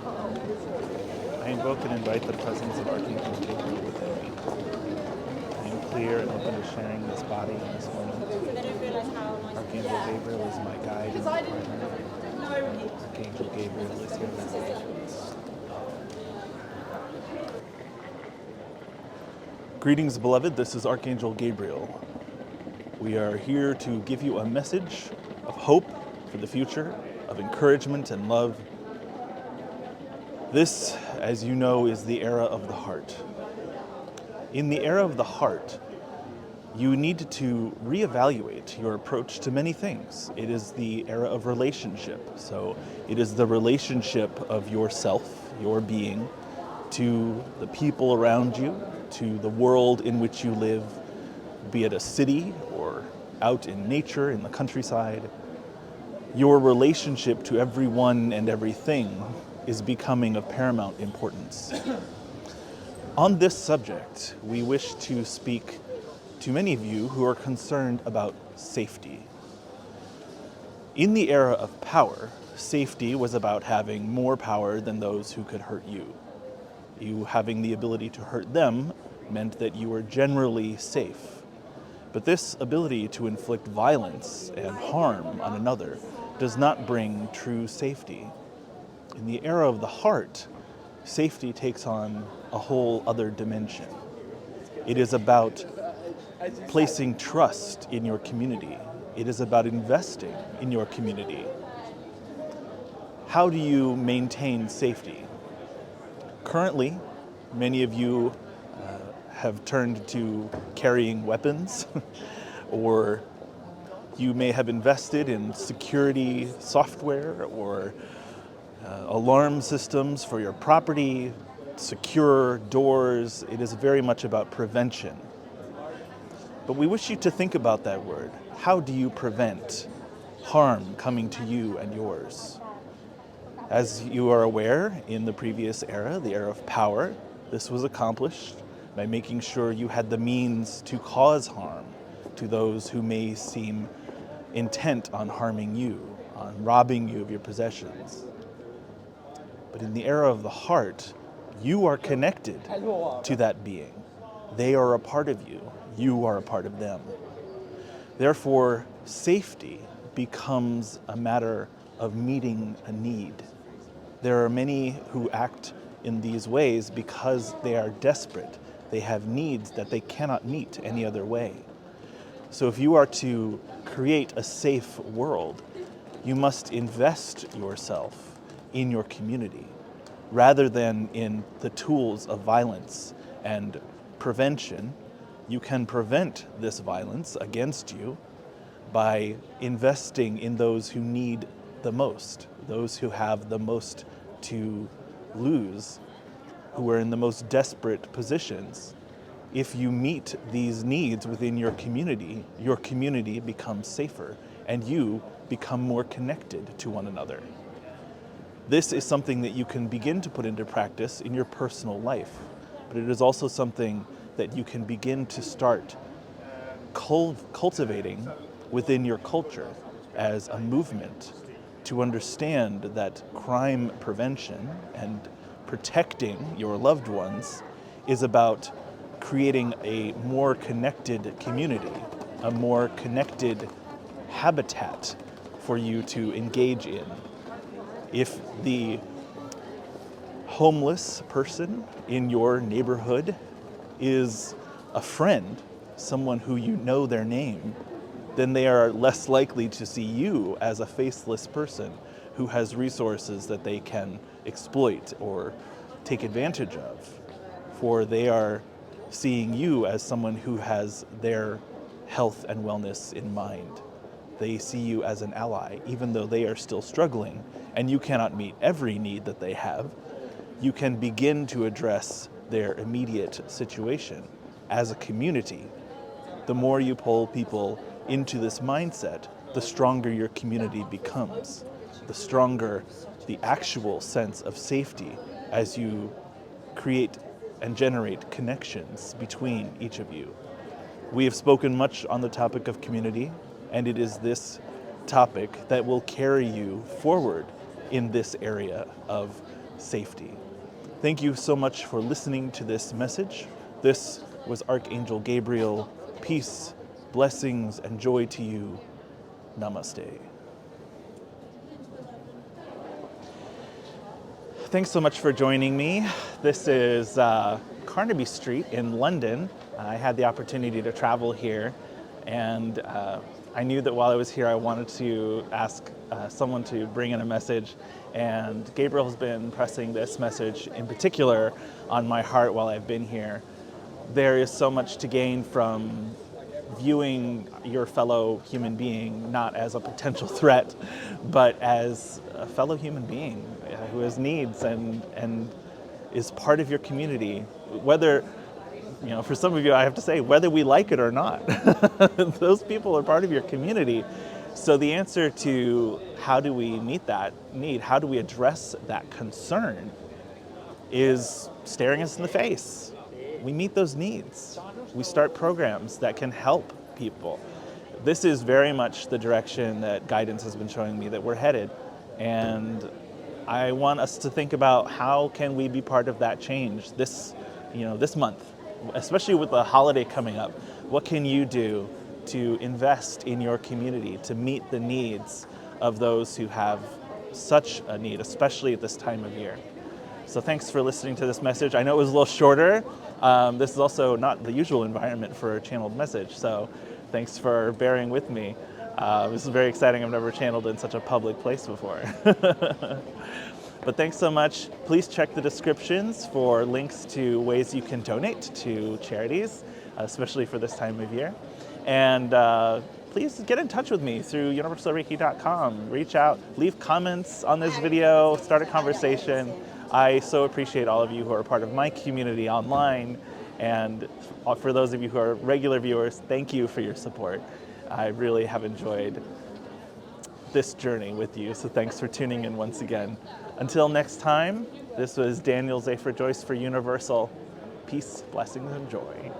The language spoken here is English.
I invoke and invite the presence of Archangel Gabriel within me. I am clear and open to sharing this body in this moment. Archangel Gabriel is my guide and my partner. Archangel Gabriel is here now. Greetings, beloved. This is Archangel Gabriel. We are here to give you a message of hope for the future, of encouragement and love. This, as you know, is the era of the heart. In the era of the heart, you need to reevaluate your approach to many things. It is the era of relationship. So it is the relationship of yourself, your being, to the people around you, to the world in which you live, be it a city or out in nature, in the countryside. Your relationship to everyone and everything is becoming of paramount importance. On this subject, we wish to speak to many of you who are concerned about safety. In the era of power, safety was about having more power than those who could hurt you. You having the ability to hurt them meant that you were generally safe. But this ability to inflict violence and harm on another does not bring true safety. In the era of the heart, safety takes on a whole other dimension. It is about placing trust in your community. It is about investing in your community. How do you maintain safety? Currently, many of you have turned to carrying weapons, or you may have invested in security software or alarm systems for your property, secure doors. It is very much about prevention. But we wish you to think about that word. How do you prevent harm coming to you and yours? As you are aware, in the previous era, the era of power, this was accomplished by making sure you had the means to cause harm to those who may seem intent on harming you, on robbing you of your possessions. But in the era of the heart, you are connected to that being. They are a part of you. You are a part of them. Therefore, safety becomes a matter of meeting a need. There are many who act in these ways because they are desperate. They have needs that they cannot meet any other way. So if you are to create a safe world, you must invest yourself in your community rather than in the tools of violence and prevention. You can prevent this violence against you by investing in those who need the most, those who have the most to lose, who are in the most desperate positions. If you meet these needs within your community becomes safer and you become more connected to one another. This is something that you can begin to put into practice in your personal life, but it is also something that you can begin to start cultivating within your culture as a movement to understand that crime prevention and protecting your loved ones is about creating a more connected community, a more connected habitat for you to engage in. If the homeless person in your neighborhood is a friend, someone who you know their name, then they are less likely to see you as a faceless person who has resources that they can exploit or take advantage of, for they are seeing you as someone who has their health and wellness in mind. They see you as an ally, even though they are still struggling and you cannot meet every need that they have. You can begin to address their immediate situation as a community. The more you pull people into this mindset, the stronger your community becomes, the stronger the actual sense of safety as you create and generate connections between each of you. We have spoken much on the topic of community, and it is this topic that will carry you forward in this area of safety. Thank you so much for listening to this message. This was Archangel Gabriel. Peace, blessings, and joy to you. Namaste. Thanks so much for joining me. This is Carnaby Street in London. I had the opportunity to travel here, and I knew that while I was here I wanted to ask someone to bring in a message, and Gabriel has been pressing this message in particular on my heart while I've been here. There is so much to gain from viewing your fellow human being not as a potential threat, but as a fellow human being who has needs and is part of your community. Whether, for some of you, I have to say, whether we like it or not, those people are part of your community. So the answer to how do we meet that need, how do we address that concern, is staring us in the face. We meet those needs. We start programs that can help people. This is very much the direction that guidance has been showing me that we're headed. And I want us to think about how can we be part of that change this month, especially with the holiday coming up. What can you do to invest in your community to meet the needs of those who have such a need, especially at this time of year? So thanks for listening to this message. I know it was a little shorter. This is also not the usual environment for a channeled message, so thanks for bearing with me. This is very exciting. I've never channeled in such a public place before. But thanks so much. Please check the descriptions for links to ways you can donate to charities, especially for this time of year. And please get in touch with me through universalreiki.com. Reach out, leave comments on this video, start a conversation. I so appreciate all of you who are part of my community online. And for those of you who are regular viewers, thank you for your support. I really have enjoyed this journey with you, so thanks for tuning in once again. Until next time, this was Daniel Zafer-Joyce for Universal. Peace, blessings, and joy.